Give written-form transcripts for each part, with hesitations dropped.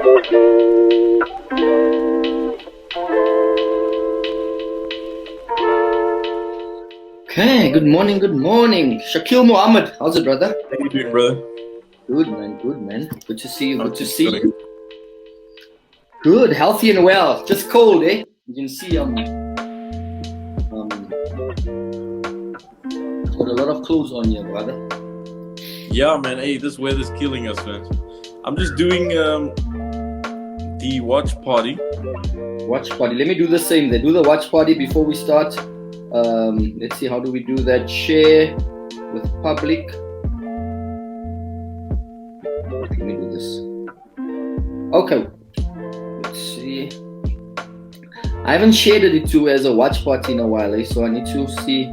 Okay, good morning, good morning. Shakil Muhammad, how's it, brother? How you doing, brother? Good, man, good, man. Good to see you, good to How's it see going? you. Good, healthy and well. Just cold, eh? You can see got a lot of clothes on you, brother. Yeah, man. Hey, this weather's killing us, man. I'm just doing the watch party. Watch party. Let me do the same. They do the watch party before we start. Let's see, how do we do that? Share with public. Let me do this. Okay. Let's see. I haven't shared it to as a watch party in a while, eh? So I need to see.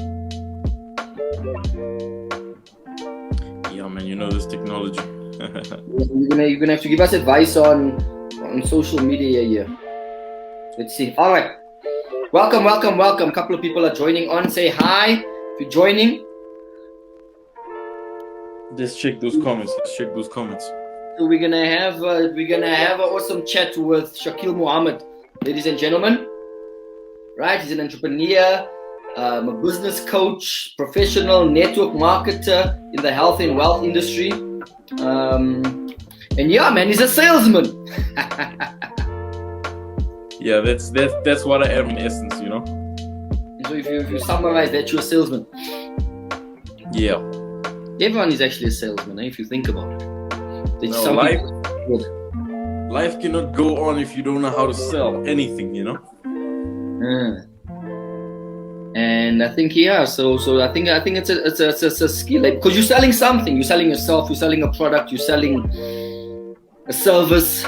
Yeah, man. You know this technology. You're gonna have to give us advice on social media here. Let's see. All right. Welcome. A couple of people are joining on. Say hi if you're joining. Let's check those comments. So we're gonna have an awesome chat with Shakil Muhammad, ladies and gentlemen. Right? He's an entrepreneur, a business coach, professional network marketer in the health and wealth industry. And yeah, man, he's a salesman. Yeah, that's what I am in essence, you know. So if you summarize that, you're a salesman. Yeah. Everyone is actually a salesman, eh, if you think about it. No, life cannot go on if you don't know how to sell anything, you know. And I think so I think it's a skill, like, because you're selling something. You're selling yourself. You're selling a product. You're selling a service.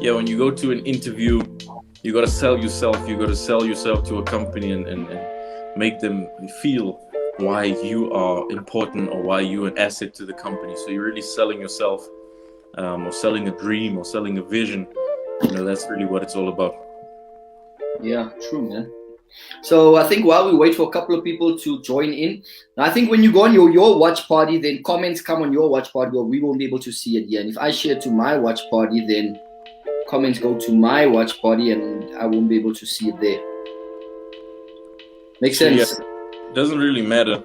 Yeah, when you go to an interview, you gotta sell yourself. You gotta sell yourself to a company and make them feel why you are important or why you're an asset to the company. So you're really selling yourself, or selling a dream or selling a vision. You know, that's really what it's all about. Yeah, true, man. So I think while we wait for a couple of people to join in, I think when you go on your watch party, then comments come on your watch party, or we won't be able to see it yet. And if I share to my watch party, then comments go to my watch party and I won't be able to see it there. Makes sense? Yeah, doesn't really matter.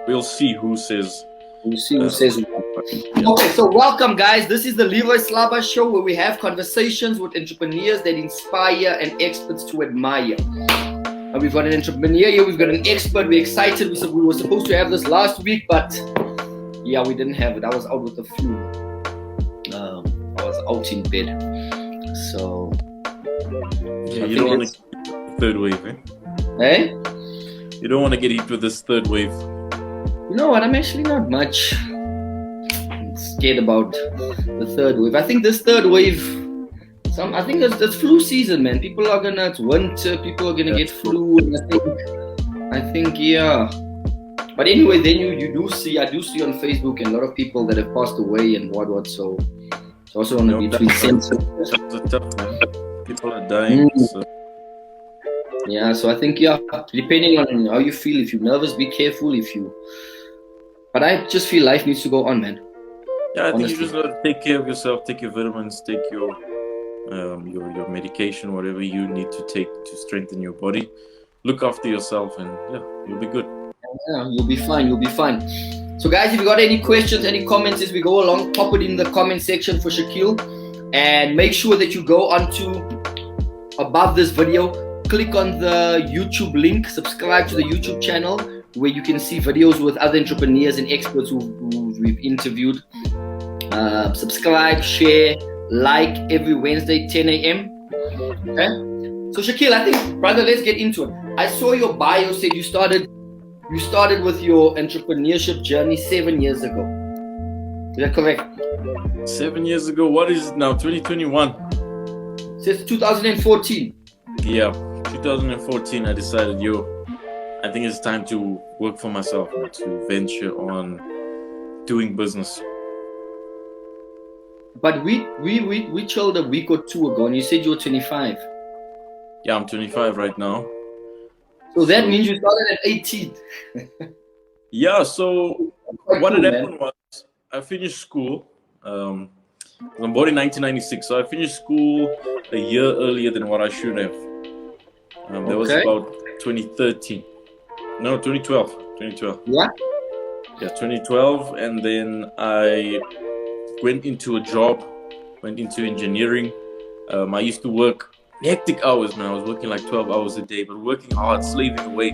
We'll see who says. We'll see who says what. Yeah. Okay, so welcome, guys. This is the Leroy Slava show, where we have conversations with entrepreneurs that inspire and experts to admire. And we've got an entrepreneur here, we've got an expert. We're excited. We were supposed to have this last week, but yeah, we didn't have it. I was out with the flu. I was out in bed. So yeah, you don't want to get the third wave, eh? Eh? You don't want to get hit with this third wave. You know what? I'm actually not much scared about the third wave. I think this third wave, I think it's flu season, man. It's winter. People are gonna get flu. And I think, yeah. But anyway, then I do see on Facebook and a lot of people that have passed away and what. So I also want to be between sensitive. It's tough, man. People are dying. So. Yeah, so I think, yeah, depending on how you feel, if you're nervous, be careful. But I just feel life needs to go on, man. Yeah, I think you just gotta take care of yourself, take your vitamins, take your medication, whatever you need to take to strengthen your body. Look after yourself, and yeah, you'll be good. Yeah, you'll be fine. So guys, if you got any questions, any comments as we go along, pop it in the comment section for Shakil. And make sure that you go onto above this video, click on the YouTube link, subscribe to the YouTube channel, where you can see videos with other entrepreneurs and experts who we've interviewed. Subscribe, share, like every Wednesday, 10 a.m. Okay? So Shakil, I think, brother, let's get into it. I saw your bio said you started with your entrepreneurship journey 7 years ago. Is that correct? 7 years ago? What is it now? 2021? Since 2014. Yeah, 2014 I decided, I think it's time to work for myself, to venture on doing business. But we chilled a week or two ago, and you said you were 25. Yeah, I'm 25 right now. So that means you started at 18. Yeah, so what had happened was I finished school. I'm born in 1996, so I finished school a year earlier than what I should have. That was about 2013. No, 2012. 2012. Yeah. Yeah, 2012, and then I went into a job, went into engineering. I used to work hectic hours, man. I was working like 12 hours a day, but working hard, slaving away.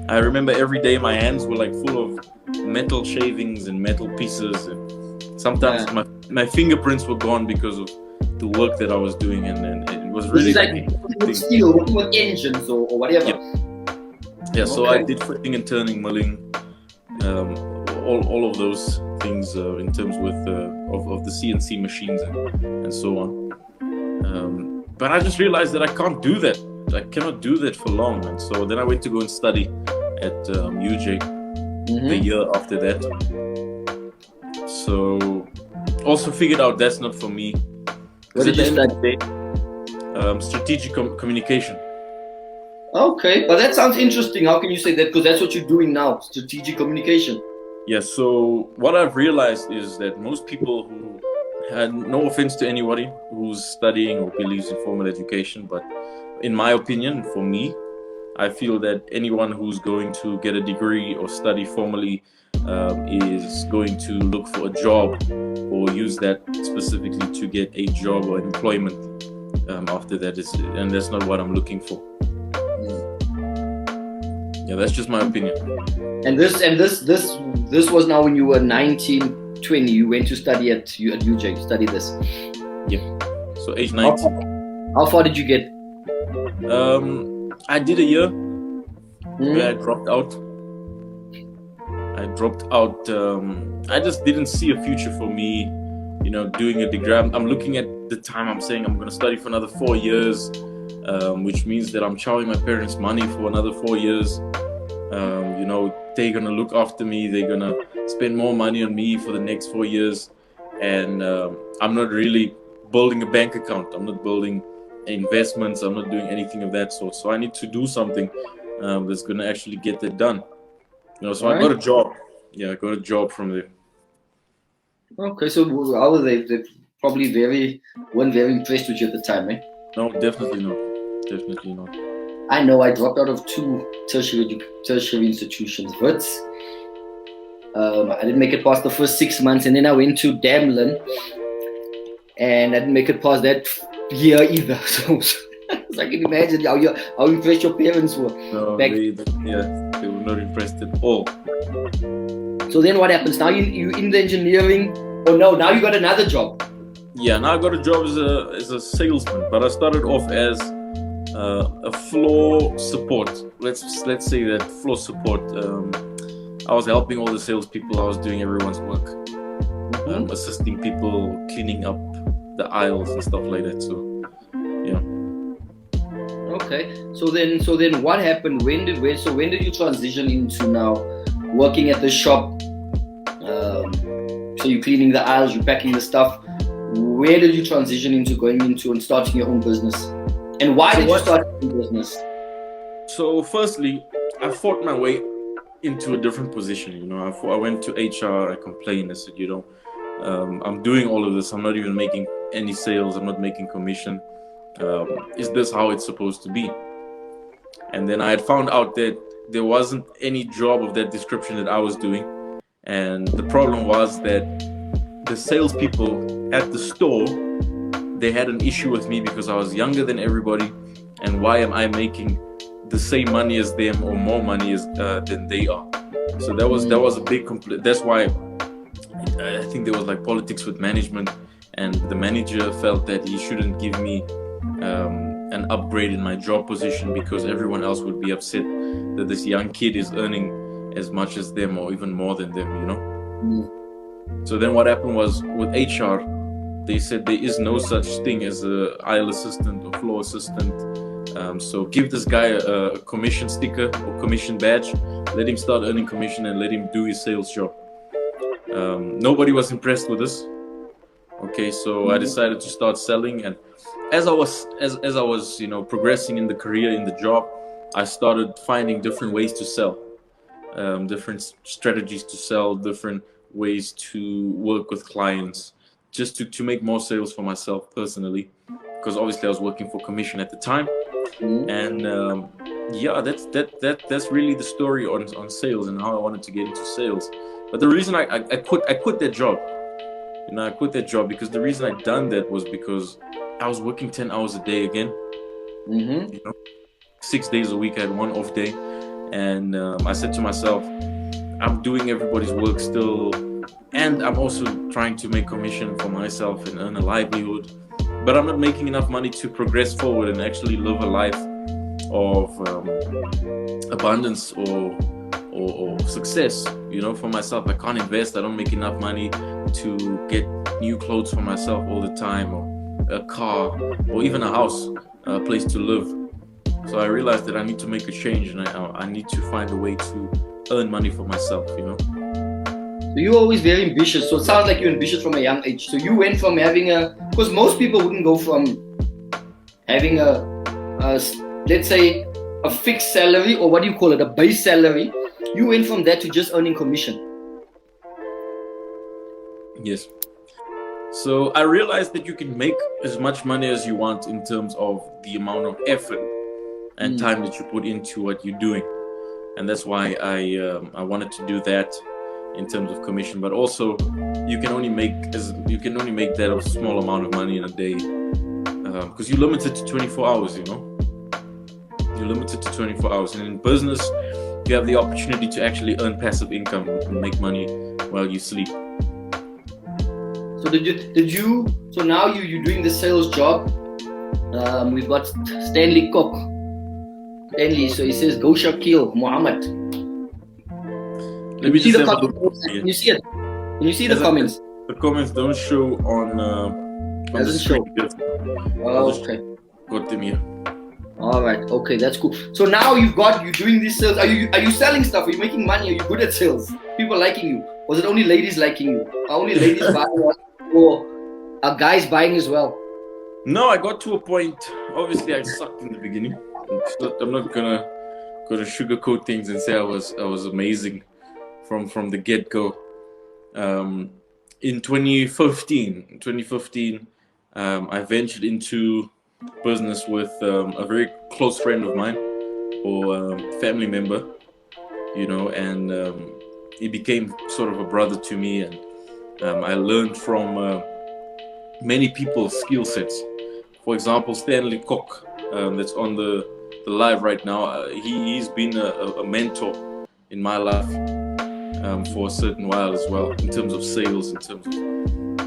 I remember every day my hands were like full of metal shavings and metal pieces, and sometimes my fingerprints were gone because of the work that I was doing, and it was really like steel, working with engines or whatever. Yeah. So I did fitting and turning, milling, all of those things in terms with of the CNC machines and so on. But I just realized that I can't do that. I cannot do that for long, and so then I went to go and study at UJ the year after that. So also figured out that's not for me. What did you study? Strategic communication. Okay, but that sounds interesting. How can you say that? Because that's what you're doing now, strategic communication. Yeah, so what I've realized is that most people who had, no offense to anybody who's studying or believes in formal education, but in my opinion, for me, I feel that anyone who's going to get a degree or study formally is going to look for a job or use that specifically to get a job or employment after that, and that's not what I'm looking for. Yeah, that's just my opinion. And this was now when you were 19, 20. You went to study at UJ, study this. Yeah. So age 19. How far did you get? I did a year where I dropped out. I just didn't see a future for me, doing a degree. I'm looking at the time. I'm saying I'm going to study for another 4 years, which means that I'm chowing my parents' money for another 4 years. They're going to look after me. They're going to spend more money on me for the next 4 years. And I'm not really building a bank account. I'm not building investments. I'm not doing anything of that sort. So I need to do something that's going to actually get that done. So I got a job. Yeah, I got a job from there. Okay, so how were they? They probably weren't very impressed with you at the time, eh? No, definitely not. Definitely not. I know I dropped out of 2 tertiary institutions, Wits. I didn't make it past the first 6 months, and then I went to Damlin, and I didn't make it past that year either. So I can imagine how impressed your parents were. No, they were not impressed at all. So then what happens? Now you in the engineering, or no, now you got another job. Yeah, now I got a job as a salesman, but I started off as a floor support. Let's say that floor support. I was helping all the salespeople. I was doing everyone's work, assisting people, cleaning up the aisles and stuff like that. So, yeah. Okay. So then, what happened? When did you transition into now working at the shop? So you're cleaning the aisles, you're packing the stuff. Where did you transition into going into and starting your own business? And why did you start your own business? So firstly, I fought my way into a different position. I went to HR, I complained, I said, I'm doing all of this, I'm not even making any sales, I'm not making commission. Is this how it's supposed to be? And then I had found out that there wasn't any job of that description that I was doing. And the problem was that the salespeople at the store, they had an issue with me because I was younger than everybody. And why am I making the same money as them or more money than they are? So that was a big complaint. That's why I think there was like politics with management, and the manager felt that he shouldn't give me an upgrade in my job position because everyone else would be upset that this young kid is earning as much as them or even more than them, So then what happened was with HR, they said there is no such thing as a aisle assistant or floor assistant. So give this guy a commission sticker or commission badge, let him start earning commission and let him do his sales job. Nobody was impressed with this. Okay, so I decided to start selling, and as I was progressing in the career, in the job, I started finding different ways to sell, different strategies to sell, different ways to work with clients. just to make more sales for myself personally, because obviously I was working for commission at the time. And yeah, that's really the story on sales and how I wanted to get into sales. But the reason I quit that job, I quit that job because the reason I done that was because I was working 10 hours a day again. 6 days a week. I had one off day, and I said to myself, I'm doing everybody's work still, and I'm also trying to make commission for myself and earn a livelihood, but I'm not making enough money to progress forward and actually live a life of abundance or success, for myself. I can't invest. I don't make enough money to get new clothes for myself all the time, or a car, or even a house, a place to live. So I realized that I need to make a change, and I need to find a way to earn money for myself, So you're always very ambitious. So it sounds like you're ambitious from a young age. So you went from having because most people wouldn't go from having let's say, a fixed salary, or what do you call it, a base salary. You went from that to just earning commission. Yes. So I realized that you can make as much money as you want in terms of the amount of effort and time that you put into what you're doing. And that's why I wanted to do that in terms of commission. But also, you can only make that a small amount of money in a day, because you're limited to 24 hours. You're limited to 24 hours, and in business, you have the opportunity to actually earn passive income and make money while you sleep. So so now you're doing the sales job. We've got Stanley Cook. Stanley, so he says, "Go Shaquille Muhammad." Let me see just the comments. Can you see it? Can you see the comments? The comments don't show on Doesn't show. Okay. Got them here. All right. Okay, that's cool. So now you're doing this sales. Are you selling stuff? Are you making money? Are you good at sales? People liking you? Was it only ladies liking you? Are only ladies buying, or are guys buying as well? No, I got to a point. Obviously, I sucked in the beginning. I'm not gonna sugarcoat things and say I was amazing from the get-go. In 2015, I ventured into business with a very close friend of mine, or family member, and he became sort of a brother to me, and I learned from many people's skill sets. For example, Stanley Cook, that's on the live right now. He's been a mentor in my life for a certain while as well, in terms of sales, in terms of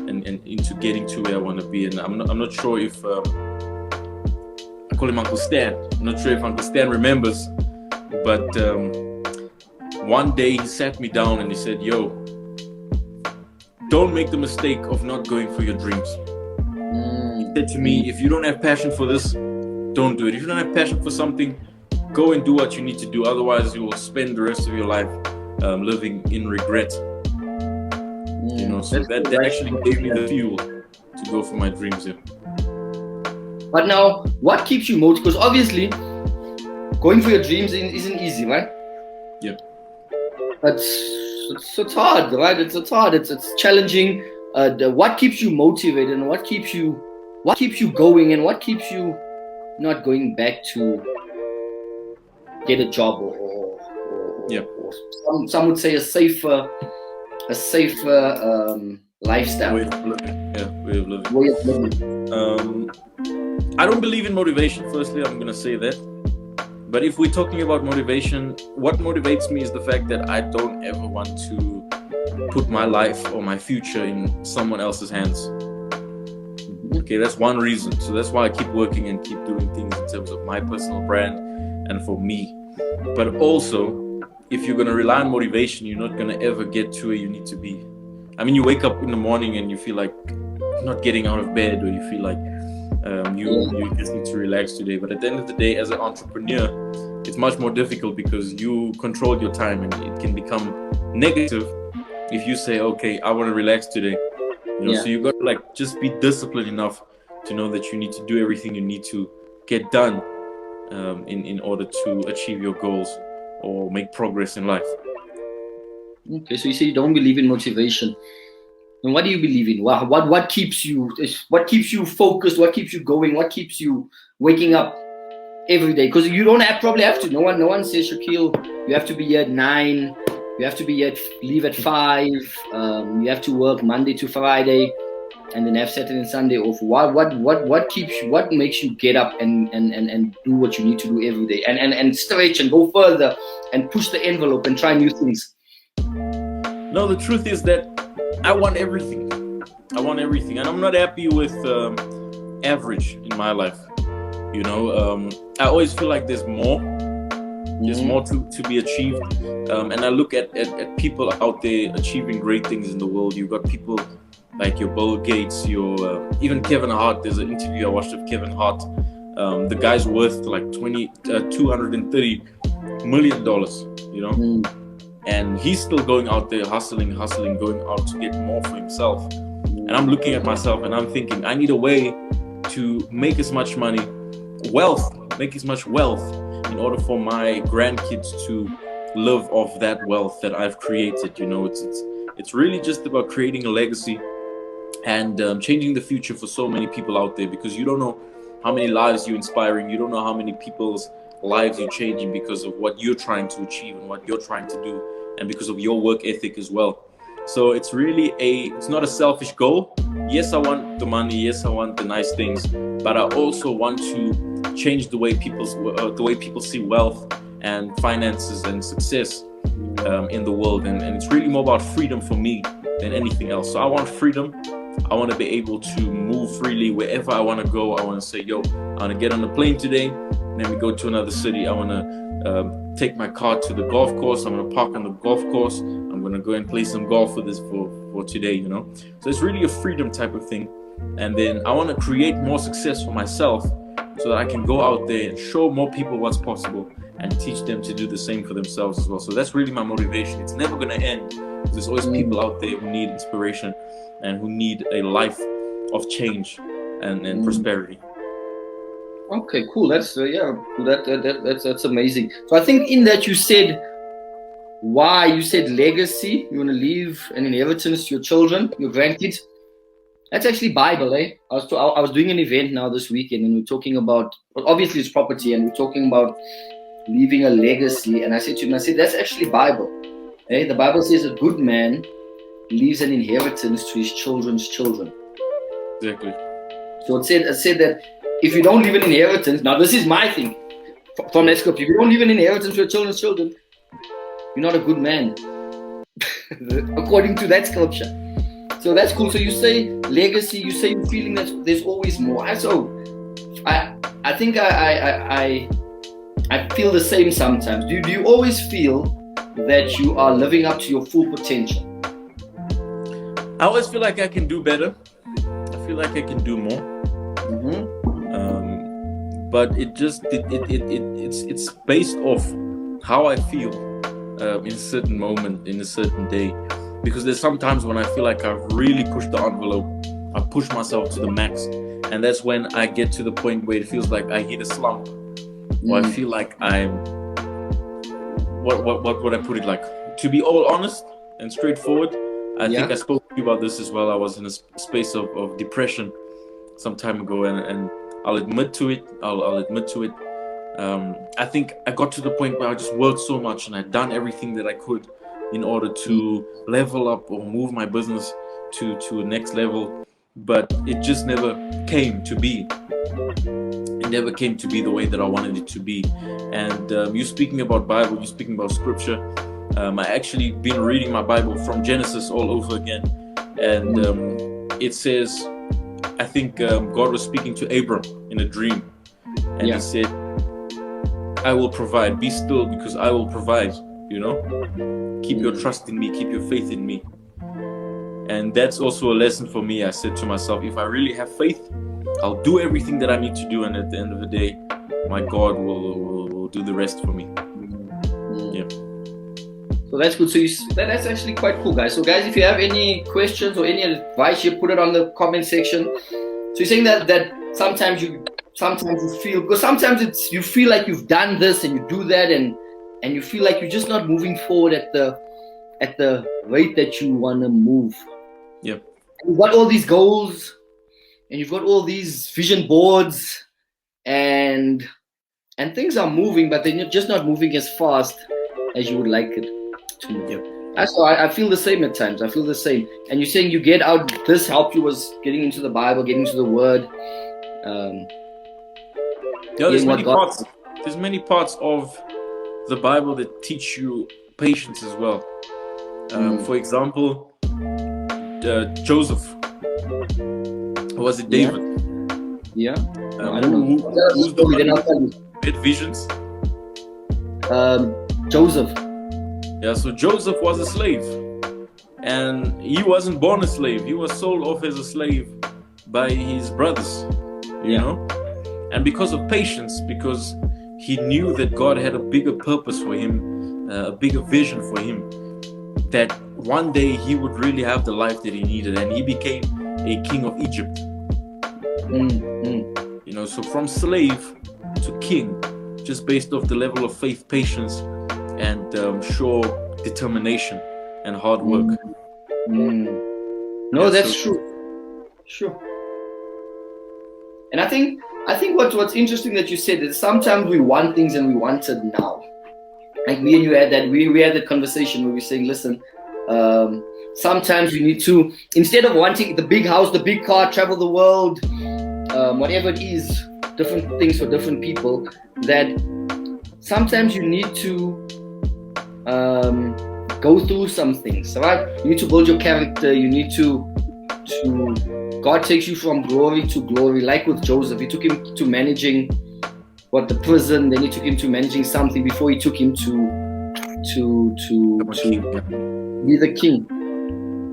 and into getting to where I want to be. And I'm not sure if I call him Uncle Stan. I'm not sure if Uncle Stan remembers, but one day he sat me down and he said, "Yo, don't make the mistake of not going for your dreams." He said to me, "If you don't have passion for this, don't do it. If you don't have passion for something, go and do what you need to do. Otherwise, you will spend the rest of your life living in regret." So that actually gave me the fuel to go for my dreams. Yeah. But now, what keeps you motivated? Because obviously, going for your dreams isn't easy, right? Yeah. It's hard, right? It's hard. It's challenging. What keeps you motivated, and what keeps you going, and what keeps you not going back to get a job, or some would say a safer lifestyle. Way of living. I don't believe in motivation. Firstly, I'm gonna say that. But if we're talking about motivation, what motivates me is the fact that I don't ever want to put my life or my future in someone else's hands. Okay, that's one reason. So that's why I keep working and keep doing things in terms of my personal brand and for me. But also, if you're going to rely on motivation, you're not going to ever get to where you need to be. I mean, you wake up in the morning and you feel like not getting out of bed, or you feel like you just need to relax today. But at the end of the day, as an entrepreneur, it's much more difficult because you control your time, and it can become negative if you say, "Okay, I want to relax today." So you got to just be disciplined enough to know that you need to do everything you need to get done in order to achieve your goals or make progress in life. Okay, so you say you don't believe in motivation. And what do you believe in? What keeps you focused? What keeps you going? What keeps you waking up every day? Because you don't probably have to. No one says, Shaquille, you have to be here at 9. You have to be here, leave at 5. You have to work Monday to Friday, and then have Saturday and Sunday off. What keeps you? What makes you get up and do what you need to do every day, and stretch and go further and push the envelope and try new things? No, the truth is that I want everything. And I'm not happy with average in my life. You know, I always feel like there's more. There's more to be achieved. And I look at people out there achieving great things in the world. You've got people like your Bill Gates, your even Kevin Hart. There's an interview I watched of Kevin Hart. The guy's worth like $230 million, you know? And he's still going out there hustling, going out to get more for himself. And I'm looking at myself and I'm thinking, I need a way to make as much money, make as much wealth in order for my grandkids to live off that wealth that I've created. You know, it's really just about creating a legacy and changing the future for so many people out there, because you don't know how many lives you're inspiring. You don't know how many people's lives you're changing because of what you're trying to achieve and what you're trying to do, and because of your work ethic as well. So it's really it's not a selfish goal. Yes, I want the money. Yes, I want the nice things, but I also want to change the way people see wealth and finances and success in the world. And it's really more about freedom for me than anything else. So I want freedom. I want to be able to move freely wherever I want to go. I want to say, yo, I want to get on a plane today, and then we go to another city. I want to take my car to the golf course. I'm going to park on the golf course. I'm going to go and play some golf for today, you know. So it's really a freedom type of thing. And then I want to create more success for myself so that I can go out there and show more people what's possible and teach them to do the same for themselves as well. So that's really my motivation. It's never going to end. There's always people out there who need inspiration and who need a life of change and prosperity. Okay, cool. That's that's amazing. So I think in that you said legacy. You want to leave an inheritance to your children, your grandkids. That's actually Bible, eh? I was doing an event now this weekend, and we're talking about, well, obviously it's property, and we're talking about leaving a legacy. And I said to him, that's actually Bible. Eh? The Bible says a good man leaves an inheritance to his children's children. Exactly. So it said that if you don't leave an inheritance, now this is my thing from that scripture, if you don't leave an inheritance to your children's children, you're not a good man, according to that scripture. So that's cool. So you say legacy, you say you're feeling that there's always more. So I think I feel the same sometimes. Do you always feel that you are living up to your full potential? I always feel like I can do better. I feel like I can do more. But it's based off how I feel in a certain moment, in a certain day. Because there's sometimes when I feel like I've really pushed the envelope, I've pushed myself to the max, and that's when I get to the point where it feels like I hit a slump, or I feel like I'm, what would I put it like? To be all honest and straightforward, I think I spoke to you about this as well. I was in a space of depression some time ago, and I'll admit to it. I'll admit to it. I think I got to the point where I just worked so much and I'd done everything that I could in order to level up or move my business to a next level, but it just never came to be. It never came to be the way that I wanted it to be. And you speaking about Bible, you speaking about scripture. I actually been reading my Bible from Genesis all over again, and it says, I think God was speaking to Abram in a dream, and he said, I will provide, be still because I will provide, you know, keep your trust in me, keep your faith in me. And that's also a lesson for me. I said to myself, if I really have faith, I'll do everything that I need to do, and at the end of the day, my God will do the rest for me. Yeah. So that's good. So that's actually quite cool, guys. So guys, if you have any questions or any advice, you put it on the comment section. So you're saying that sometimes you feel, because sometimes you feel like you've done this and you do that, and you feel like you're just not moving forward at the rate that you want to move. Yep. You've got all these goals, and you've got all these vision boards, and things are moving, but they're just not moving as fast as you would like it to move. Yep. That's why I feel the same at times. I feel the same. And you're saying you get out. This helped you was getting into the Bible, getting into the Word. There's many parts. There's many parts of the Bible that teach you patience as well. For example, Joseph. Or was it David? Yeah. I don't know. Who's the one who had visions? Joseph. Yeah, so Joseph was a slave. And he wasn't born a slave. He was sold off as a slave by his brothers, you know? And because of patience, because he knew that God had a bigger purpose for him, a bigger vision for him, that one day he would really have the life that he needed, and he became a king of Egypt. You know, so from slave to king, just based off the level of faith, patience, and sure determination and hard work. No, that's true. Sure. And I think what's interesting that you said is sometimes we want things and we want it now. Like me and you had that we had that conversation where we're saying, listen, sometimes you need to, instead of wanting the big house, the big car, travel the world, whatever it is, different things for different people, that sometimes you need to go through some things, right? You need to build your character. You need to God takes you from glory to glory, like with Joseph. He took him to managing the prison, then he took him to managing something before he took him to be the king.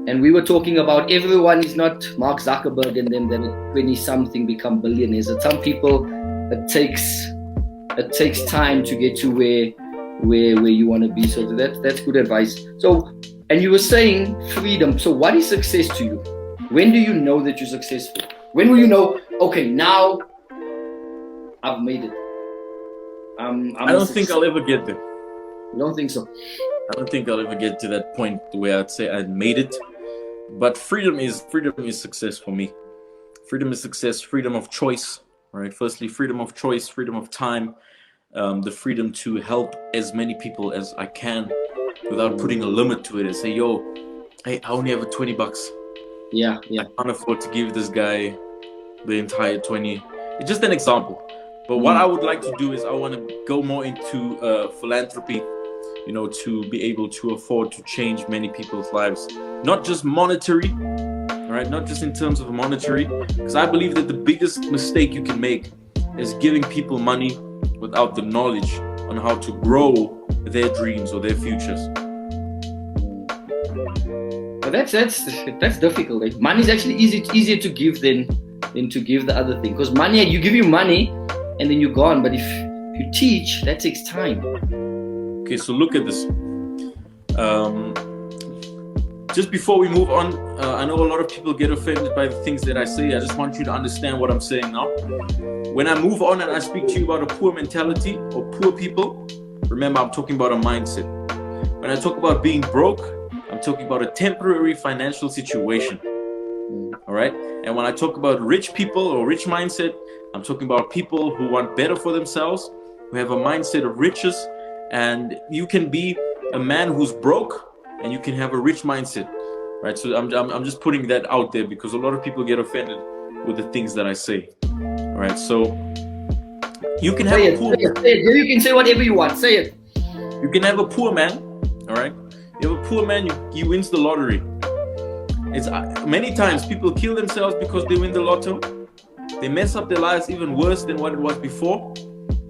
And we were talking about everyone is not Mark Zuckerberg and then 20-something become billionaires. At some people, it takes time to get to where you want to be. So that's good advice. So, and you were saying freedom. So what is success to you? When do you know that you're successful? When will you know, okay, now I've made it? I don't think I'll ever get there. You don't think so? I don't think I'll ever get to that point where I'd say I made it. But freedom is success for me. Freedom is success, freedom of choice, right? Firstly, freedom of choice, freedom of time, the freedom to help as many people as I can without putting a limit to it and say, yo, hey, I only have $20. Yeah. I can't afford to give this guy the entire 20. It's just an example. But what I would like to do is I want to go more into philanthropy, you know, to be able to afford to change many people's lives. Not just monetary, all right? Not just in terms of monetary, because I believe that the biggest mistake you can make is giving people money without the knowledge on how to grow their dreams or their futures. But that's difficult. Like, money is actually easier to give than to give the other thing. Because money, you give you money and then you're gone. But if you teach, that takes time. Okay, so look at this. Just before we move on, I know a lot of people get offended by the things that I say. I just want you to understand what I'm saying now. When I move on and I speak to you about a poor mentality or poor people, remember I'm talking about a mindset. When I talk about being broke, I'm talking about a temporary financial situation. All right? And when I talk about rich people or rich mindset, I'm talking about people who want better for themselves, who have a mindset of riches. And you can be a man who's broke and you can have a rich mindset, right? So I'm just putting that out there because a lot of people get offended with the things that I say, all right? So you can have a poor man. You can say whatever you want. Say it. You can have a poor man, all right? You have a poor man, he wins the lottery. It's many times people kill themselves because they win the lotto. They mess up their lives even worse than what it was before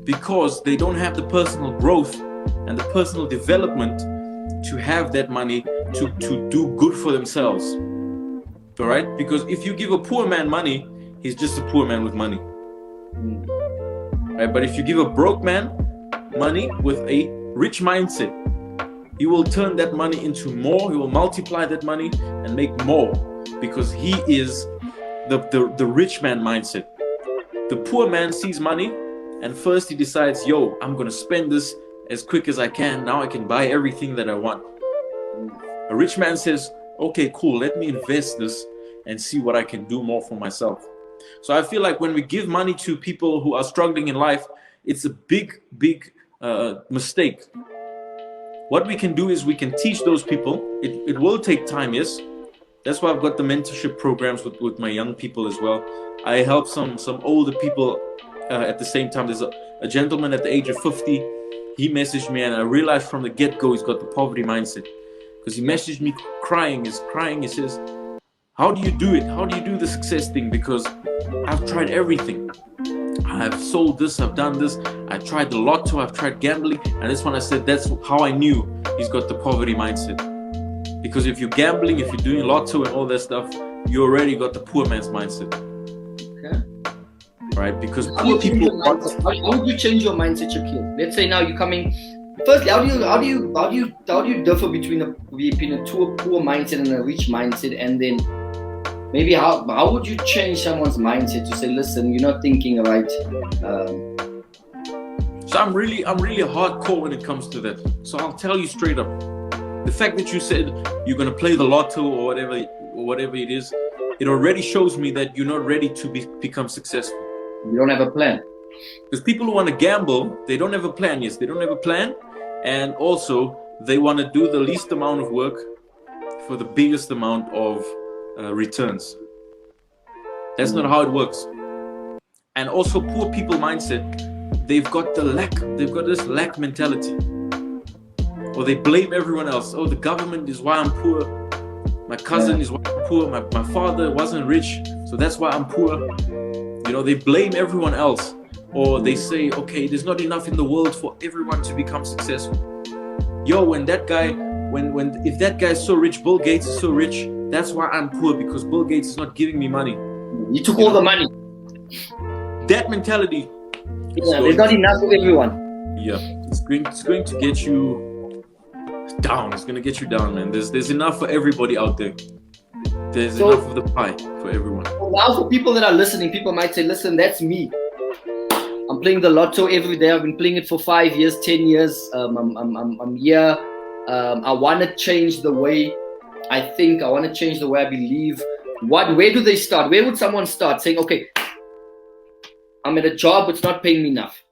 because they don't have the personal growth and the personal development to have that money to do good for themselves. All right? Because if you give a poor man money, he's just a poor man with money. Right? But if you give a broke man money with a rich mindset, he will turn that money into more. He will multiply that money and make more because he is the rich man mindset. The poor man sees money and first he decides, yo, I'm going to spend this as quick as I can. Now I can buy everything that I want. A rich man says, okay, cool. Let me invest this and see what I can do more for myself. So I feel like when we give money to people who are struggling in life, it's a big mistake. What we can do is we can teach those people. It will take time, yes. That's why I've got the mentorship programs with my young people as well. I help some older people at the same time. There's a gentleman at the age of 50. He messaged me, and I realized from the get-go he's got the poverty mindset, because he messaged me crying. He says, how do you do it? How do you do the success thing? Because I've tried everything. I've sold this, I've done this, I tried the lotto, I've tried gambling. And that's when I said, that's how I knew he's got the poverty mindset. Because if you're gambling, if you're doing lotto and all that stuff, you already got the poor man's mindset. Okay. Right? Because poor people want... How would you change your mindset, Shaquille? Let's say now you're coming... Firstly, how do you differ between a poor mindset and a rich mindset? And then maybe how would you change someone's mindset to say, listen, you're not thinking right? So I'm really hardcore when it comes to that. So I'll tell you straight up. The fact that you said you're going to play the lotto or whatever it is, it already shows me that you're not ready to become successful. You don't have a plan. Because people who want to gamble, they don't have a plan. Yes, they don't have a plan. And also, they want to do the least amount of work for the biggest amount of returns. That's not how it works. And also, poor people mindset, they've got this lack mentality. Or they blame everyone else. Oh, the government is why I'm poor. My cousin is why I'm poor. My father wasn't rich, so that's why I'm poor. You know, they blame everyone else. Or they say, okay, there's not enough in the world for everyone to become successful. Yo, if that guy is so rich, Bill Gates is so rich, that's why I'm poor, because Bill Gates is not giving me money. You took all the money. That mentality. There's not enough for everyone. Yeah, it's going to get you down. It's going to get you down, man. There's enough for everybody out there. There's enough of the pie for everyone. Now, for people that are listening, people might say, listen, that's me. I'm playing the lotto every day. I've been playing it for 5 years, 10 years. I'm here. I want to change the way I think. I want to change the way I believe. Where do they start? Where would someone start saying, okay, I'm at a job, it's not paying me enough,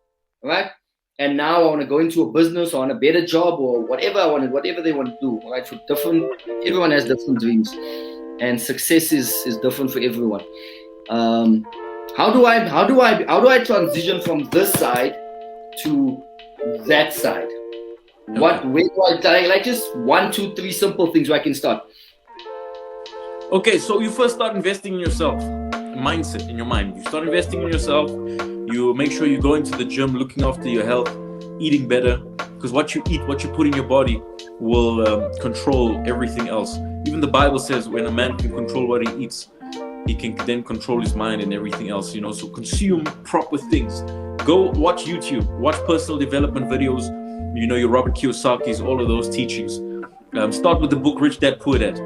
right? And now I want to go into a business, or on a better job, or whatever they want to do, right? Everyone has different dreams, and success is different for everyone. How do I transition from this side to that side? Where do I like just 1, 2, 3 simple things where I can start? Okay, so you first start investing in yourself. Mindset in your mind. You start investing in yourself. You make sure you go into the gym, looking after your health, eating better, because what you eat, what you put in your body will control everything else. Even the Bible says when a man can control what he eats, he can then control his mind and everything else, you know. So consume proper things. Go watch YouTube, watch personal development videos, you know, your Robert Kiyosaki's, all of those teachings. Start with the book Rich Dad Poor Dad.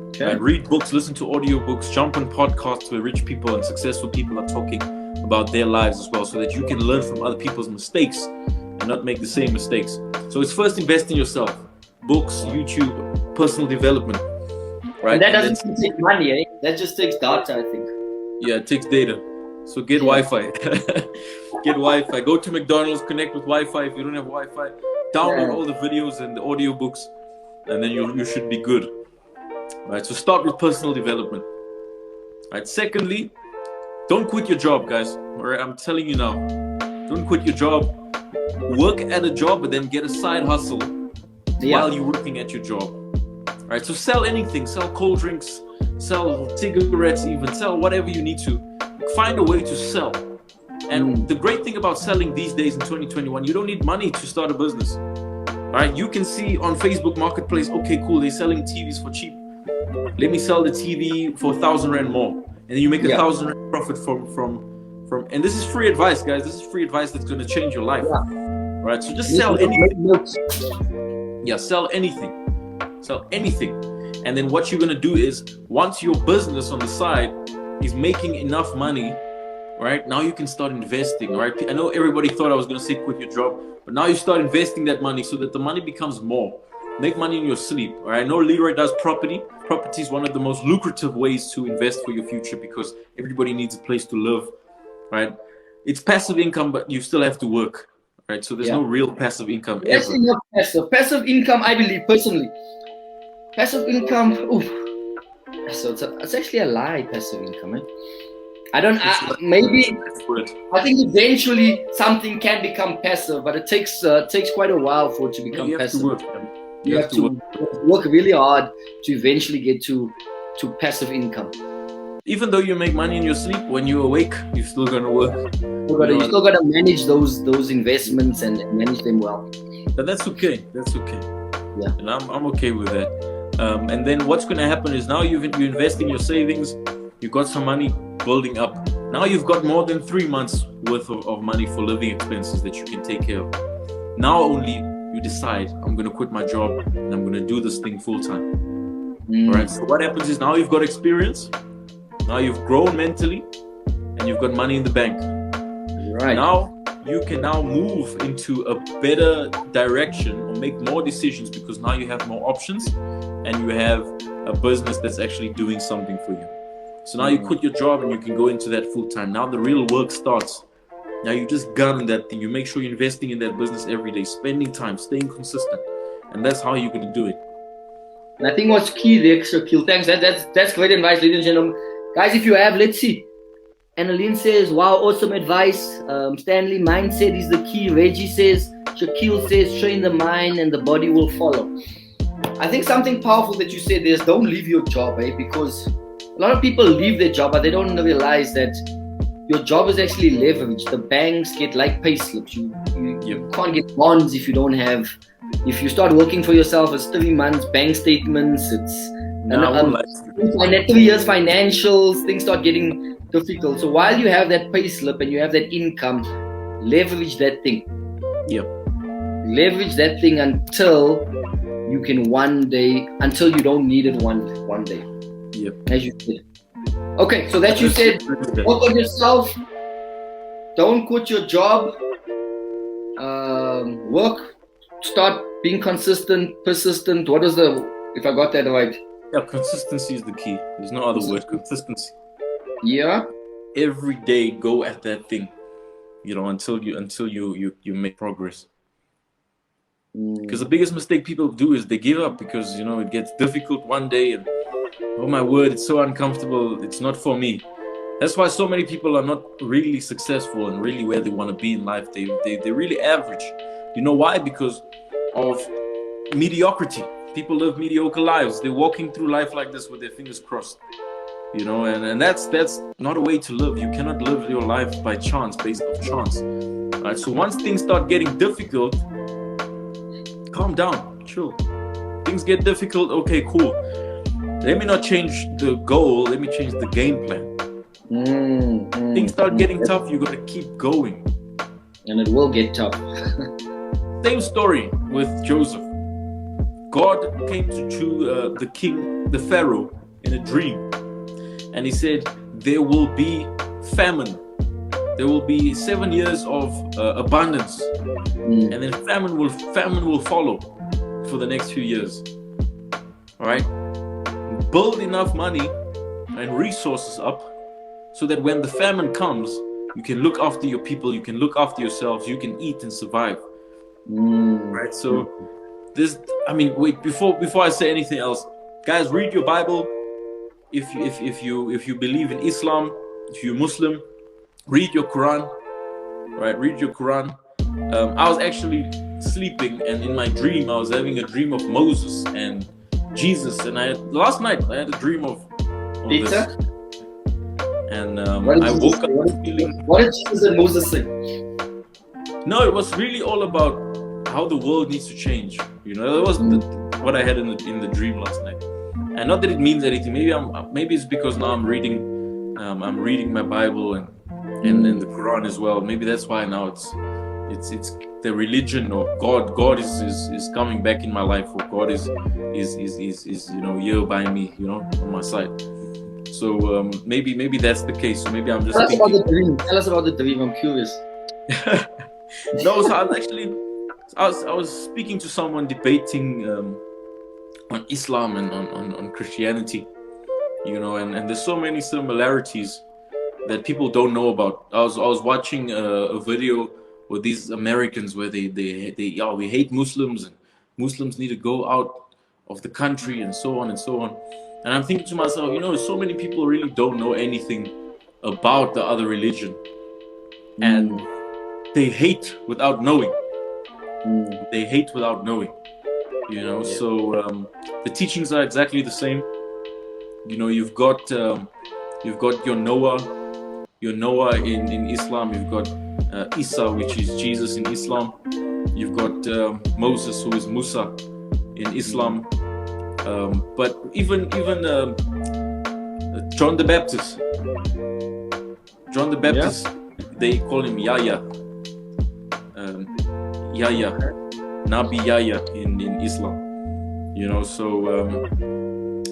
Okay. Read books, listen to audiobooks, jump on podcasts where rich people and successful people are talking about their lives as well, so that you can learn from other people's mistakes and not make the same mistakes. So it's first invest in yourself. Books, YouTube, personal development. Right? And that doesn't take money, eh? That just takes data, I think. Yeah, it takes data. So get Wi-Fi. Get Wi-Fi. Go to McDonald's, connect with Wi-Fi. If you don't have Wi-Fi, download all the videos and the audiobooks, and then you should be good. Right, so start with personal development. Right. Secondly, don't quit your job, guys. All right, I'm telling you now. Don't quit your job. Work at a job, but then get a side hustle while you're working at your job. All right, so sell anything. Sell cold drinks, sell cigarettes, even sell whatever you need to. Find a way to sell. And the great thing about selling these days in 2021, you don't need money to start a business. All right, you can see on Facebook Marketplace, okay, cool, they're selling TVs for cheap. Let me sell the TV for 1,000 Rand more. And then you make 1,000 Rand profit from, and this is free advice, guys. This is free advice that's going to change your life. All right, so just sell anything. Yeah, sell anything. Sell anything. And then what you're going to do is, once your business on the side is making enough money, right, now you can start investing, right? I know everybody thought I was going to say quit your job, but now you start investing that money so that the money becomes more. make money in your sleep. All right, I know Leroy does property. Property is one of the most lucrative ways to invest for your future because everybody needs a place to live, right? It's passive income, but you still have to work, right? So there's no real passive income ever. Actually, not passive. Passive income, I believe personally. Passive income, so it's actually a lie. Passive income, eh? I think eventually something can become passive, but it takes quite a while for it to become passive. You have to work really hard to eventually get to passive income. Even though you make money in your sleep, when you're awake, you're still gonna work. You still gotta manage those investments and manage them well. But that's okay. That's okay. Yeah. And I'm okay with that. And then what's gonna happen is now you invest in your savings. You got some money building up. Now you've got more than 3 months worth of money for living expenses that you can take care of. Now only you decide, I'm going to quit my job and I'm going to do this thing full time. All right. So what happens is now you've got experience. Now you've grown mentally and you've got money in the bank. Right. Now you can now move into a better direction or make more decisions because now you have more options and you have a business that's actually doing something for you. So now you quit your job and you can go into that full time. Now the real work starts. Now you just gun that thing. You make sure you're investing in that business every day, spending time, staying consistent. And that's how you're going to do it. And I think what's key, the extra kill. Thanks. That's great advice, ladies and gentlemen. Guys, if you have, let's see. Annalene says, wow, awesome advice. Stanley, mindset is the key. Reggie says, Shaquille says, train the mind and the body will follow. I think something powerful that you said is don't leave your job, because a lot of people leave their job, but they don't realize that your job is actually leveraged. The banks get like pay slips. You can't get bonds if you don't have. If you start working for yourself, it's 3 months bank statements. It's 3 years financials. Things start getting difficult. So while you have that pay slip and you have that income, leverage that thing. Leverage that thing until you can until you don't need it one day. As you said. Okay, so that you said, work on yourself. Don't quit your job. Work. Start being consistent, persistent. If I got that right? Yeah, consistency is the key. There's no other word. Consistency. Yeah. Every day, go at that thing. Until you make progress. Because the biggest mistake people do is they give up because it gets difficult one day and oh my word, it's so uncomfortable. It's not for me. That's why so many people are not really successful and really where they want to be in life. They're really average. You know why? Because of mediocrity. People live mediocre lives. They're walking through life like this with their fingers crossed. And that's not a way to live. You cannot live your life by chance, based on chance. All right. So once things start getting difficult, calm down, chill. Things get difficult. Okay, cool. Let me not change the goal. Let me change the game plan. Things start getting tough. You got to keep going. And it will get tough. Same story with Joseph. God came to the king, the Pharaoh, in a dream. And he said, there will be famine. There will be 7 years of abundance. And then famine will follow for the next few years. All right? Build enough money and resources up so that when the famine comes, you can look after your people, you can look after yourselves, you can eat and survive. Right? So wait, before I say anything else, guys, read your Bible. If you believe in Islam, if you're Muslim, read your Quran. Right? Read your Quran. I was actually sleeping and in my dream I was having a dream of Moses and Jesus, and last night I had a dream of Peter? This. And I woke up feeling. What did Jesus and Moses say? No, it was really all about how the world needs to change. That was what I had in the dream last night. And not that it means anything. Maybe it's because now I'm reading my Bible and the Quran as well. Maybe that's why now it's the religion or God is coming back in my life, or God is here by me, on my side. So maybe that's the case. So maybe I'm just thinking. Tell us about the dream. I'm curious. No, so I was speaking to someone debating on Islam and on Christianity, you know, and there's so many similarities that people don't know about. I was watching a video with these Americans where they yeah, we hate Muslims and Muslims need to go out of the country and so on and so on. And I'm thinking to myself, you know, so many people really don't know anything about the other religion, and they hate without knowing. They hate without knowing, you know. Yeah. So the teachings are exactly the same. You know, you've got your Noah in Islam. You've got Isa, which is Jesus in Islam. You've got Moses, who is Musa in Islam. But even John the Baptist. Yeah. They call him Yahya. Yahya, Nabi Yahya in Islam. You know, so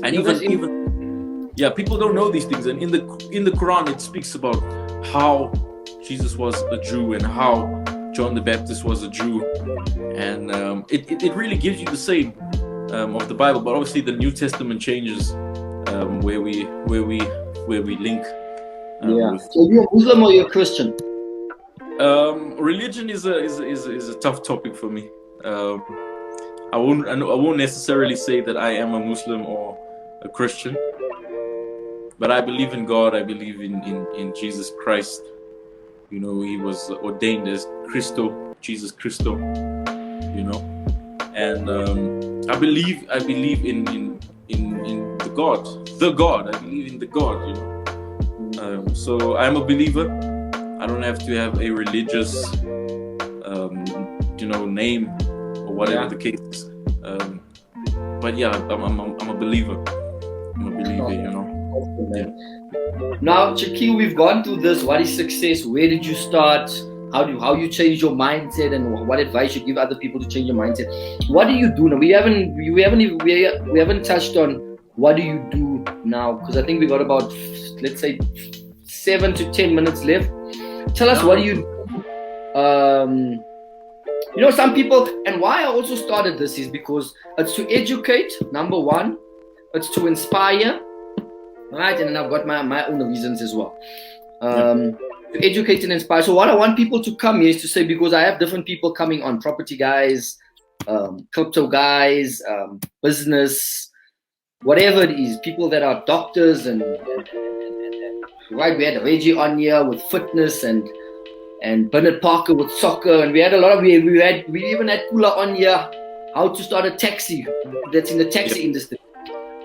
and even yeah, people don't know these things. And in the Quran, it speaks about how Jesus was a Jew and how John the Baptist was a Jew, and it really gives you the same of the Bible. But obviously, the New Testament changes where we link. So you're Muslim or you're Christian? Religion is a tough topic for me. I won't necessarily say that I am a Muslim or a Christian, but I believe in God. I believe in Jesus Christ. You know, he was ordained as Christo, Jesus Christo. You know, and I believe in the God. I believe in the God. You know, so I'm a believer. I don't have to have a religious, name or whatever the case is. But yeah, I'm a believer. I'm a believer, you know. Yeah. Now, Shaquille, we've gone through this. What is success? Where did you start? How you change your mindset, and what advice you give other people to change your mindset? What do you do now? We haven't touched on what do you do now, because I think we got about, let's say, 7 to 10 minutes left. Tell us, what do you do? You know, some people, and why I also started this is because it's to educate, number one. It's to inspire, right? And then I've got my own reasons as well. To educate and inspire. So what I want people to come here is to say, because I have different people coming on, property guys, crypto guys, business, whatever it is, people that are doctors and right, we had Reggie on here with fitness and Bernard Parker with soccer, and we had a lot of we even had Kula on here, how to start a taxi that's in the taxi industry.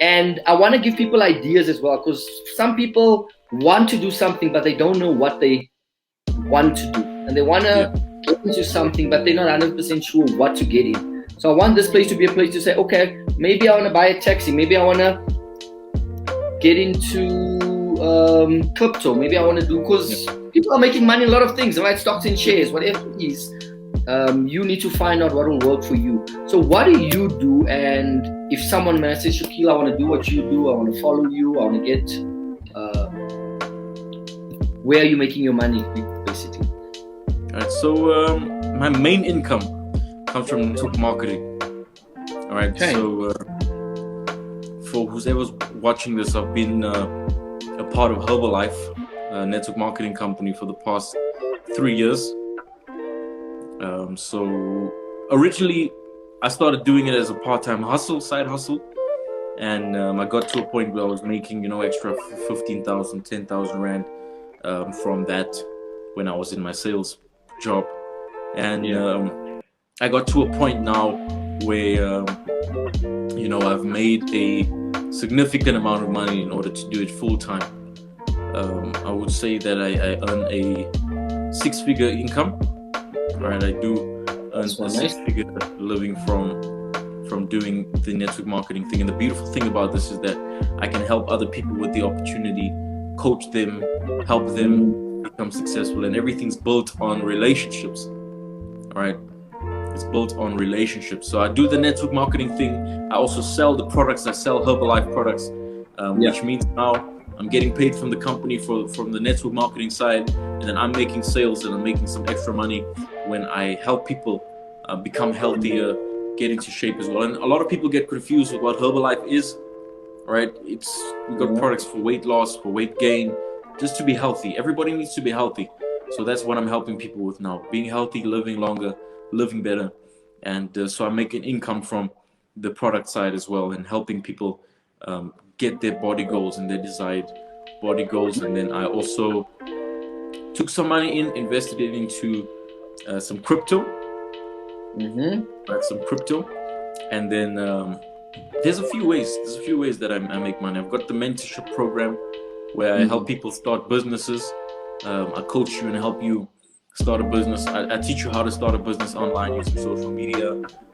And I want to give people ideas as well, because some people want to do something but they don't know what they want to do, and they want to get into something but they're not 100% sure what to get in. So I want this place to be a place to say, okay, maybe I want to buy a taxi, maybe I want to get into crypto, maybe I want to do, because people are making money in a lot of things, right? Stocks and shares, whatever it is. You need to find out what will work for you. So what do you do? And if someone messages, Shaquille, I want to do what you do, I want to follow you, I want to get where are you making your money, basically? All right, so my main income comes from network marketing. All right, okay. So for whoever's watching this, I've been a part of Herbalife, a network marketing company, for the past 3 years. So originally I started doing it as a part-time side hustle, and I got to a point where I was making, extra 15,000, 10,000 rand from that when I was in my sales job. And I got to a point now where I've made a significant amount of money in order to do it full-time. I would say that I earn a 6-figure income. Right, I do earn a 6-figure living from doing the network marketing thing. And the beautiful thing about this is that I can help other people with the opportunity, coach them, help them become successful, and everything's built on relationships. All right, it's built on relationships. So I do the network marketing thing. I also sell the products. I sell Herbalife products, which means now I'm getting paid from the company from the network marketing side, and then I'm making sales and I'm making some extra money when I help people become healthier, get into shape as well. And a lot of people get confused with what Herbalife is, right? We got products for weight loss, for weight gain, just to be healthy. Everybody needs to be healthy. So that's what I'm helping people with now. Being healthy, living longer, living better. And so I make an income from the product side as well, and helping people get their body goals and their desired body goals. And then I also took some money invested it into some crypto. Some crypto. And then there's a few ways that I make money. I've got the mentorship program where I help people start businesses. I coach you and help you start a business. I teach you how to start a business online using social media,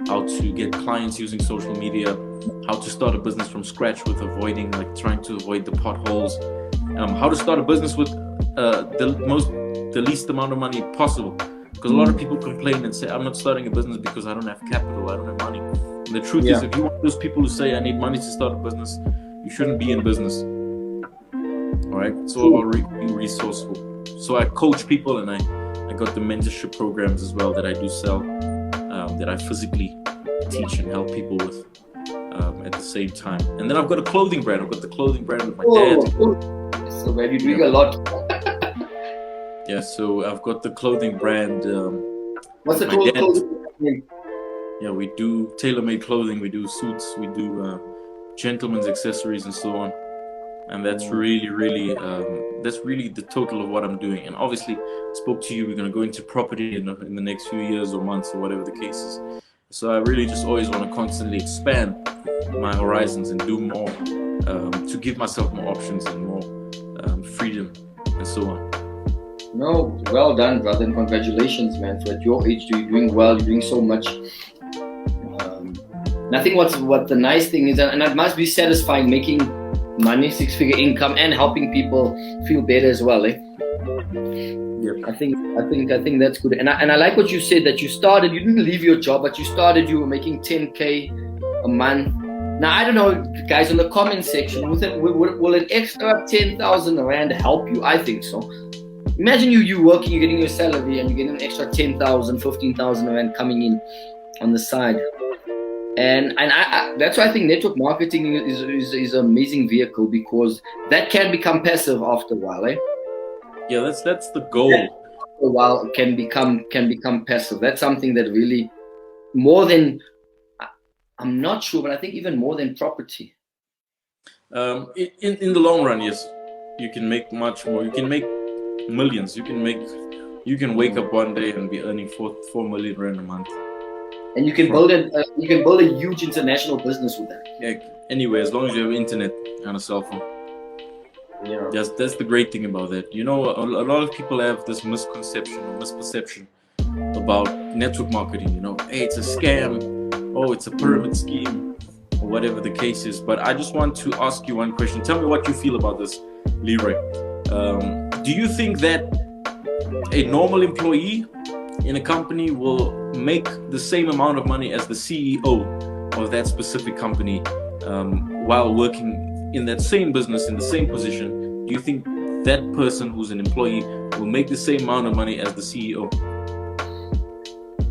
how to get clients using social media, how to start a business from scratch with trying to avoid the potholes, how to start a business with the least amount of money possible. Because a lot of people complain and say, I'm not starting a business because I don't have capital, I don't have money. And the truth is, if you want those people who say, I need money to start a business, you shouldn't be in business. All right? It's all about being resourceful. So I coach people, and I got the mentorship programs as well that I do sell, that I physically teach and help people with at the same time. And then I've got a clothing brand. I've got the clothing brand with my dad. So man, you're doing a lot. Yeah, so I've got the clothing brand. What's the clothing brand? Yeah, we do tailor-made clothing. We do suits. We do gentlemen's accessories and so on. And that's really the total of what I'm doing. And obviously, I spoke to you. We're going to go into property in the next few years or months or whatever the case is. So I really just always want to constantly expand my horizons and do more to give myself more options and more freedom and so on. No, well done, brother, and congratulations, man. For at your age, you're doing well. You're doing so much. And I think what the nice thing is, and it must be satisfying making money, 6-figure income, and helping people feel better as well. I think that's good. And I like what you said, that you didn't leave your job, but you were making 10K a month. Now, I don't know, guys, in the comment section, will an extra 10,000 Rand help you? I think so. Imagine you working, you're getting your salary, and you're getting an extra 10,000, 15,000 Rand coming in on the side. And I that's why I think network marketing is an amazing vehicle, because that can become passive after a while. Yeah, that's the goal. After a while, can become passive. That's something that really, more than, I'm not sure, but I think even more than property. In the long run, yes, you can make much more. You can make millions. You can wake up one day and be earning 4 million Rand a month. And you can build a huge international business with that. Yeah, anyway, as long as you have internet and a cell phone. Yeah. That's the great thing about that. You know, a lot of people have this misconception or misperception about network marketing. You know, hey, it's a scam. Oh, it's a pyramid scheme, or whatever the case is. But I just want to ask you one question. Tell me what you feel about this, Leroy. Do you think that a normal employee in a company will make the same amount of money as the CEO of that specific company while working in that same business, in the same position? Do you think that person who's an employee will make the same amount of money as the CEO?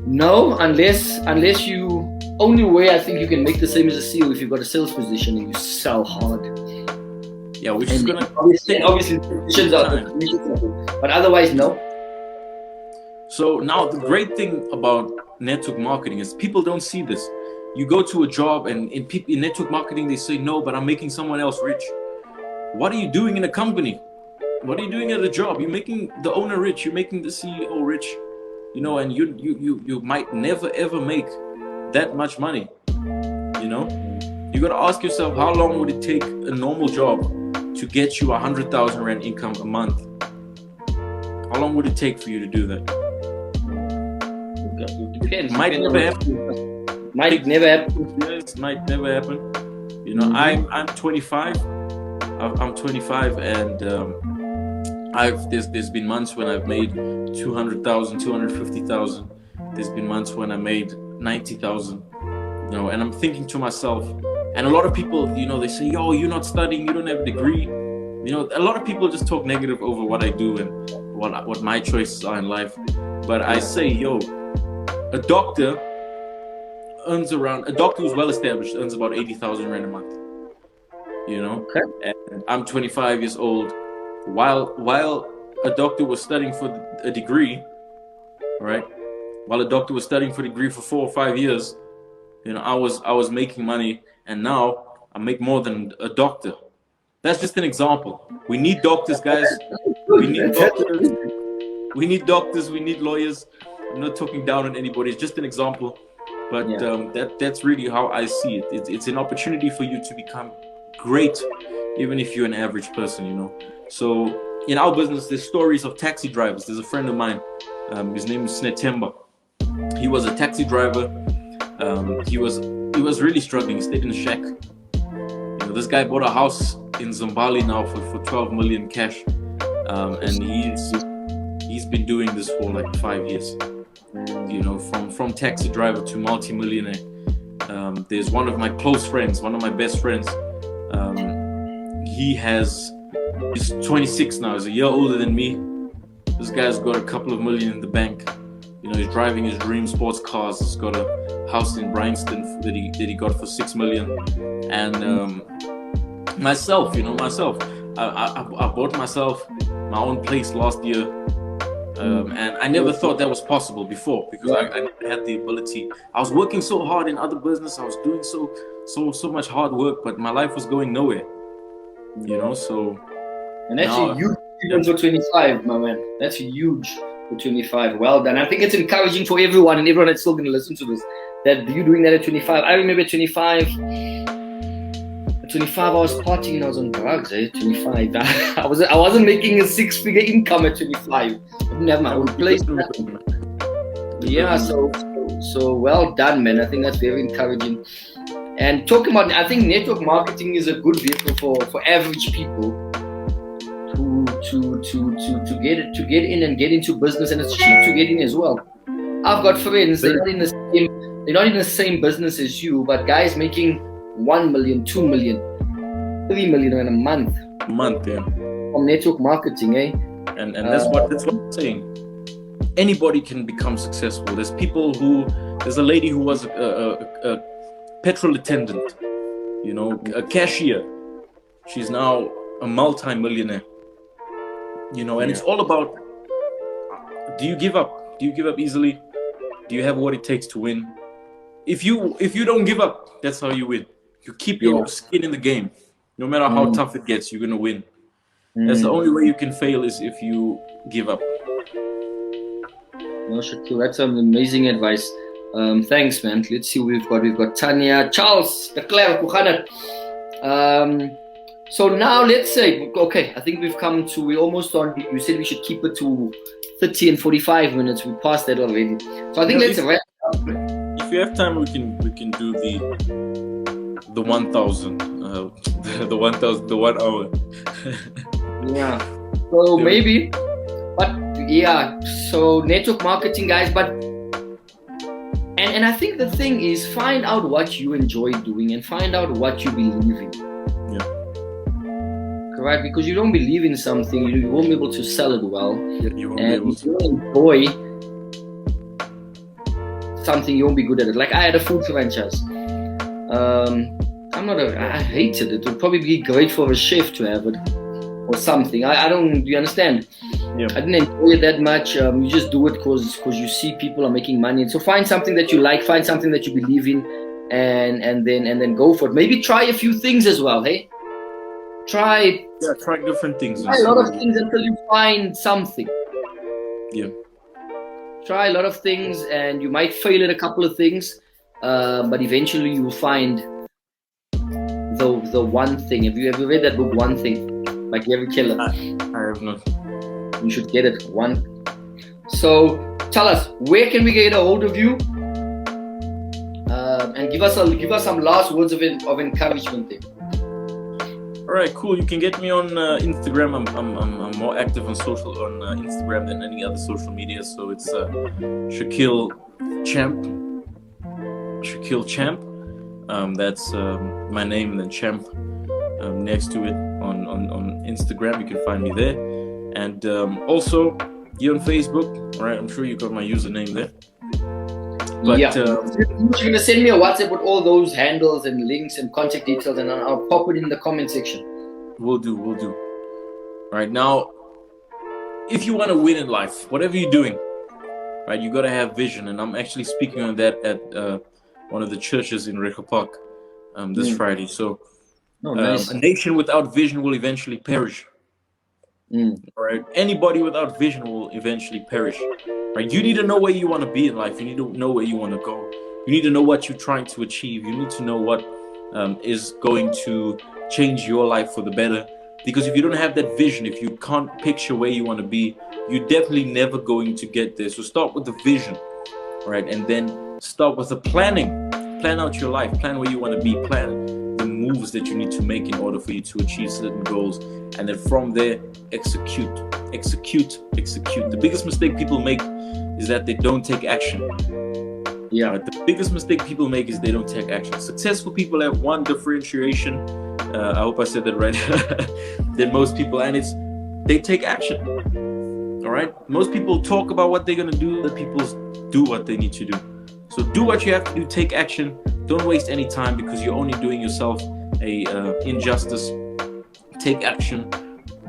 No, unless you, only way I think you can make the same as a CEO if you've got a sales position and you sell hard. Yeah, which is gonna obviously positions are, but otherwise no. So now the great thing about network marketing is people don't see this. You go to a job and in network marketing, they say, no, but I'm making someone else rich. What are you doing in a company? What are you doing at a job? You're making the owner rich. You're making the CEO rich. You know, and you might never ever make that much money. You know, you got to ask yourself, how long would it take a normal job to get you 100,000 Rand income a month? How long would it take for you to do that? It might never happen. Might never happen. Yes, might never happen. You know, I'm 25. I'm 25, and there's been months when I've made 200,000, 250,000. There's been months when I made 90,000. You know, and I'm thinking to myself, and a lot of people, you know, they say, yo, you're not studying, you don't have a degree. You know, a lot of people just talk negative over what I do and what my choices are in life. But I say, yo, a doctor, earns around, a doctor who's well established earns about 80,000 rand a month. You know, Okay. and I'm 25 years old. While a doctor was studying for a degree, right? While a doctor was studying for a degree for 4 or 5 years, you know, I was making money, and now I make more than a doctor. That's just an example. We need doctors, guys. We need doctors. We need doctors. We need lawyers. I'm not talking down on anybody. It's just an example, but that's really how I see it. It's an opportunity for you to become great, even if you're an average person. You know. So in our business, there's stories of taxi drivers. There's a friend of mine. His name is Snetemba. He was a taxi driver. He was really struggling. He stayed in a shack. You know, this guy bought a house in Zimbabwe now for 12 million cash, and he's been doing this for like 5 years. You know, from taxi driver to multi-millionaire. There's one of my close friends, one of my best friends. He's 26 now. He's a year older than me. This guy's got a couple of million in the bank. You know, he's driving his dream sports cars. He's got a house in Bryanston that he got for 6 million. And myself, I bought myself my own place last year. And I never thought that was possible before, because I never had the ability. I was working so hard in other business. I was doing so much hard work, but my life was going nowhere. You know, so. And that's a huge achievement for 25, my man. That's huge for 25. Well done. I think it's encouraging for everyone, and everyone that's still going to listen to this, that you doing that at 25. I remember at 25, I was partying and I was on drugs. 25, I wasn't making a 6-figure income at 25. I didn't have my own place. Yeah, so well done, man. I think that's very encouraging. And talking about, I think network marketing is a good vehicle for average people to get in and get into business, and it's cheap to get in as well. I've got friends, they're not in the same business as you, but guys making 1 million, 2 million, 3 million in a month. Yeah. From network marketing, eh? And that's what I'm saying. Anybody can become successful. There's a lady who was a petrol attendant, you know, a cashier. She's now a multi-millionaire. You know, and it's all about, do you give up? Do you give up easily? Do you have what it takes to win? If you don't give up, that's how you win. You keep your skin in the game. No matter how tough it gets, you're gonna win. That's the only way you can fail, is if you give up. No, Shakil, that's some amazing advice. Thanks, man. Let's see who we've got. We've got Tanya, Charles, Declare, Kuhanet. So now let's say, okay, I think we're almost on. You said we should keep it to 30 and 45 minutes. We passed that already. So I think let's wrap up. If you have time, we can do the 1,000, the 1 hour. Yeah. So maybe, but yeah. So network marketing, guys. But and I think the thing is, find out what you enjoy doing and find out what you believe in. Yeah. Correct. Because you don't believe in something, you won't be able to sell it well. Yeah, you won't and be able if you enjoy something, you won't be good at it. Like I had a food franchise. I hated it. It would probably be great for a chef to have it or something. I don't. Do you understand? Yeah. I didn't enjoy it that much. You just do it because you see people are making money. And so find something that you like, find something that you believe in, and then go for it. Maybe try a few things as well. Hey, try different things. Try a lot of things until you find something. Yeah. Try a lot of things, and you might fail at a couple of things, but eventually you will find the one thing. Have you ever read that book, One Thing, by Gary Keller? I have not. You should get it. One. So tell us, where can we get a hold of you? And give us some last words of encouragement there. All right, cool. You can get me on Instagram. I'm more active on Instagram than any other social media. So it's Shakil Champ. That's my name, and then Champ next to it on Instagram. You can find me there, and also you're on Facebook. All right, I'm sure you got my username there. But yeah. You're gonna send me a WhatsApp with all those handles and links and contact details, and I'll pop it in the comment section. We'll do. Right now, if you want to win in life, whatever you're doing, right, you got to have vision. And I'm actually speaking on that at one of the churches in Recho Park this Friday. So nice. A nation without vision will eventually perish. All right, anybody without vision will eventually perish. Right, you need to know where you want to be in life. You need to know where you want to go. You need to know what you're trying to achieve. You need to know what is going to change your life for the better. Because if you don't have that vision, if you can't picture where you want to be, you're definitely never going to get there. So start with the vision, right? And then start with the planning. Plan out your life. Plan where you want to be. Plan the moves that you need to make in order for you to achieve certain goals. And then from there, execute. The biggest mistake people make is that they don't take action. Yeah. Right? The biggest mistake people make is they don't take action. Successful people have one differentiation. I hope I said that right. Than most people, and it's they take action. All right. Most people talk about what they're gonna do. Other people do what they need to do. So do what you have to do. Take action. Don't waste any time because you're only doing yourself a injustice. Take action.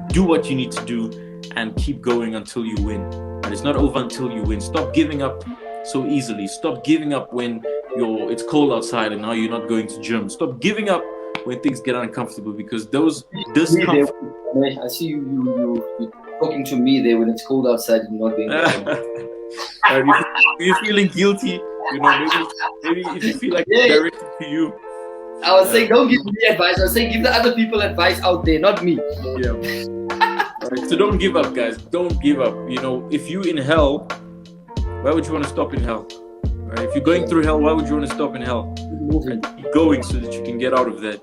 Do what you need to do, and keep going until you win. And it's not over until you win. Stop giving up so easily. Stop giving up when it's cold outside and now you're not going to gym. Stop giving up when things get uncomfortable, because those discomfort. I see you talking to me there when it's cold outside and not being. If you're feeling guilty, maybe if you feel like it's directed to you. I was saying, don't give me advice. I was saying, give the other people advice out there, not me. Yeah. Right, so don't give up, guys. Don't give up. If you're in hell, why would you want to stop in hell? Right? If you're going through hell, why would you want to stop in hell? And keep going so that you can get out of that.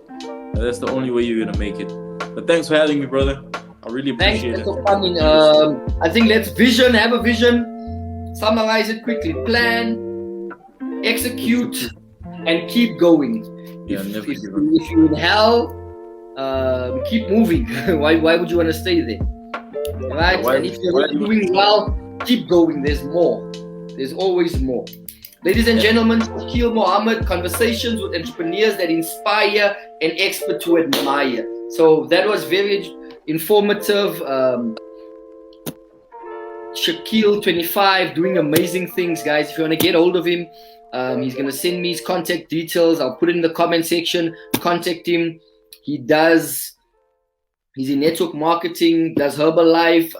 That's the only way you're going to make it. But thanks for having me, brother. I really appreciate it. Thanks for coming. I think let's have a vision, summarize it quickly, plan, execute, and keep going. Yeah, if you're in hell, keep moving. Why would you want to stay there? Right? And if you're doing well, keep going. There's more. There's always more. Ladies and gentlemen, Shakil Mohammed, conversations with entrepreneurs that inspire and expert to admire. So that was very informative. Shakil, 25, doing amazing things, guys. If you want to get hold of him, he's going to send me his contact details. I'll put it in the comment section. Contact him. He's in network marketing, does Herbalife.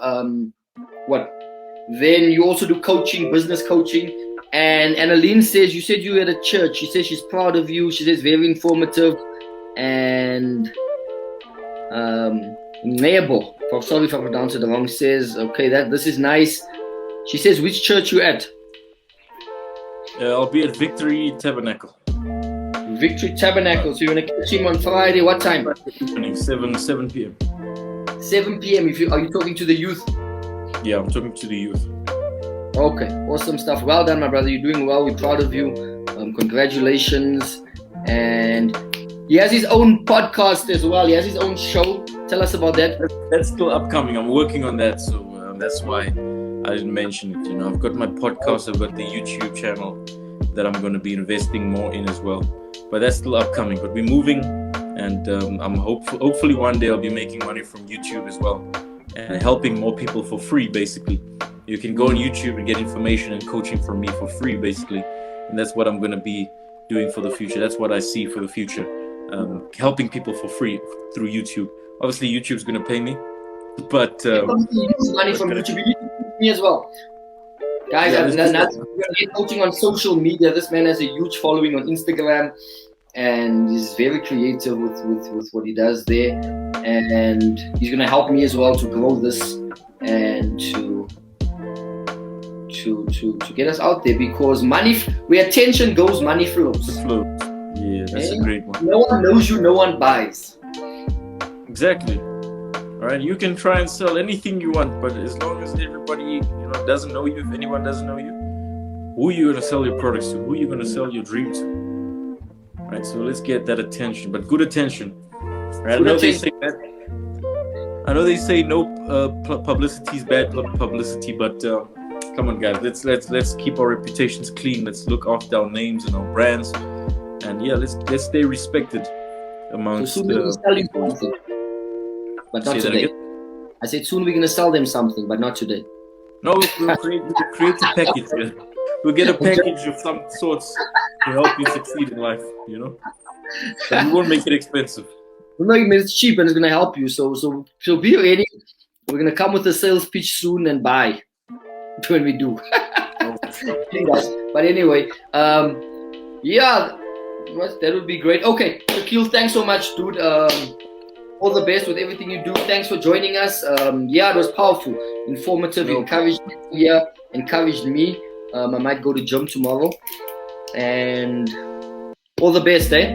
Then you also do coaching, business coaching. And Annalene says, you said you were at a church. She says she's proud of you. She says very informative. And Nebo, sorry if I pronounced it wrong, says, okay, this is nice. She says, which church you at? I'll be at Victory Tabernacle. Victory Tabernacle. So you're going to catch him on Friday. What time? 7 p.m. 7 p.m. Are you talking to the youth? Yeah, I'm talking to the youth. Okay, awesome stuff. Well done, my brother. You're doing well. We're proud of you. Congratulations. And he has his own podcast as well. He has his own show. Tell us about that. That's still upcoming. I'm working on that, so that's why I didn't mention it. I've got my podcast. I've got the YouTube channel that I'm going to be investing more in as well. But that's still upcoming. But we're moving, and I'm hopefully one day I'll be making money from YouTube as well, and helping more people for free, basically. You can go on YouTube and get information and coaching from me for free, basically. And that's what I'm going to be doing for the future. That's what I see for the future. Helping people for free through YouTube. Obviously, YouTube's going to pay me. But money from YouTube. You need me as well. Guys, we're going to get coaching on social media. This man has a huge following on Instagram. And he's very creative with what he does there. And he's going to help me as well to grow this and to get us out there, because money, where attention goes, money flows. Yeah, that's a great one. No one knows you, no one buys. Exactly. All right, you can try and sell anything you want, but as long as everybody doesn't know you, if anyone doesn't know you, who are you going to sell your products to? Who are you going to sell your dream to? All right, so let's get that attention, but good attention. Right? I know they say no publicity is bad publicity, but Come on, guys. Let's keep our reputations clean. Let's look after our names and our brands, and yeah, let's stay respected amongst so soon we're gonna sell you something, but not today. I said soon we're gonna sell them something, but not today. No, we'll create a package. Yeah. We'll get a package of some sorts to help you succeed in life. You know, but we won't make it expensive. No, I mean, it's cheap and it's gonna help you. So be ready. We're gonna come with a sales pitch soon and buy when we do. But anyway, yeah, that would be great. Okay, Shakil, thanks so much, dude. All the best with everything you do. Thanks for joining us. Yeah, it was powerful, informative, encouraged me. I might go to gym tomorrow. And all the best, eh?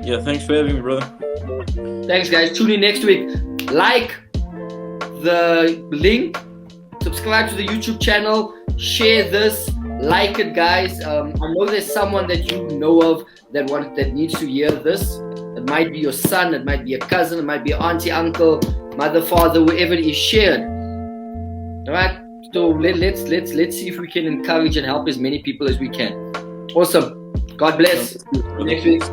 Yeah, thanks for having me, brother. Thanks, guys. Tune in next week. Like the link, subscribe to the YouTube channel, share this, like it, guys. I know there's someone that you know of that needs to hear this. It might be your son, it might be a cousin, it might be your auntie, uncle, mother, father, whoever it is. Shared. All right. So let's see if we can encourage and help as many people as we can. Awesome. God bless. Next week.